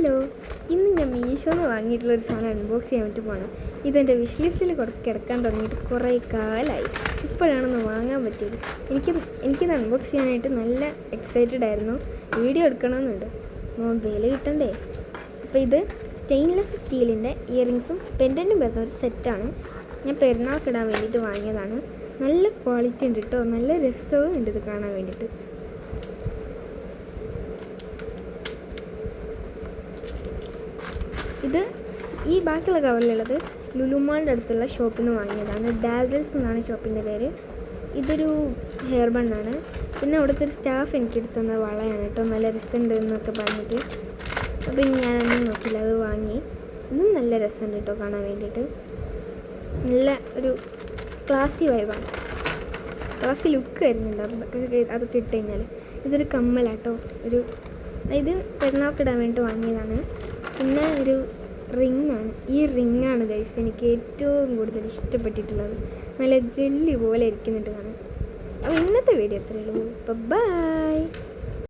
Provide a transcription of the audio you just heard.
Hello, ഇന്ന് ഞാൻ മീഷോന്ന് വാങ്ങിയിട്ടുള്ളൊരു സാധനം അൺബോക്സ് ചെയ്യാൻ വേണ്ടി പോകണം. ഇതെൻ്റെ വിഷ് ലിസ്റ്റിൽ കിടക്കാൻ തുടങ്ങിയിട്ട് കുറേ കാലമായി. ഇപ്പോഴാണൊന്ന് വാങ്ങാൻ പറ്റിയത്. എനിക്കിത് അൺബോക്സ് ചെയ്യാനായിട്ട് നല്ല എക്സൈറ്റഡ് ആയിരുന്നു. വീഡിയോ എടുക്കണമെന്നുണ്ട്, മൊബൈൽ കിട്ടണ്ടേ. അപ്പോൾ ഇത് സ്റ്റെയിൻലെസ് സ്റ്റീലിൻ്റെ ഇയറിങ്സും പെൻഡൻറ്റും വരുന്ന ഒരു സെറ്റാണ്. ഞാൻ പെരുന്നാൾക്കിടാൻ വേണ്ടിയിട്ട് വാങ്ങിയതാണ്. നല്ല ക്വാളിറ്റി ഉണ്ട് കേട്ടോ, നല്ല രസവും ഉണ്ട് ഇത് കാണാൻ വേണ്ടിയിട്ട്. ഇത് ഈ ബാക്കിയുള്ള കവറിലുള്ളത് ലുലുമാളിൻ്റെ അടുത്തുള്ള ഷോപ്പിൽ നിന്ന് വാങ്ങിയതാണ്. ഡാസിൽസ് എന്നാണ് ഷോപ്പിൻ്റെ പേര്. ഇതൊരു ഹെയർ ബണ്ണാണ്. പിന്നെ അവിടുത്തെ ഒരു സ്റ്റാഫ് എനിക്ക് എടുത്തുന്ന വളയാണ് കേട്ടോ, നല്ല രസമുണ്ട് എന്നൊക്കെ പറഞ്ഞിട്ട്. അപ്പോൾ ഞാനൊന്നും നോക്കില്ല, അത് വാങ്ങി. ഇതും നല്ല രസമുണ്ട് കേട്ടോ കാണാൻ വേണ്ടിയിട്ട്. നല്ല ഒരു ക്ലാസി വൈബാണ്, ക്ലാസി ലുക്ക് വരുന്നുണ്ട് അതൊക്കെ ഇട്ട് കഴിഞ്ഞാൽ. ഇതൊരു കമ്മലാട്ടോ, ഇത് പെരുന്നാൾക്കിടാൻ വേണ്ടിയിട്ട് വാങ്ങിയതാണ്. പിന്നെ ഒരു റിങ്ങാണ്. ഈ റിങ്ങാണ് ഗൈസ് എനിക്ക് ഏറ്റവും കൂടുതൽ ഇഷ്ടപ്പെട്ടിട്ടുള്ളത്. നല്ല ജെല്ലി പോലെ ഇരിക്കുന്നുണ്ട് കാണാൻ. അപ്പോൾ ഇന്നത്തെ വീഡിയോ എത്രയേ ഉള്ളൂ. ബൈ.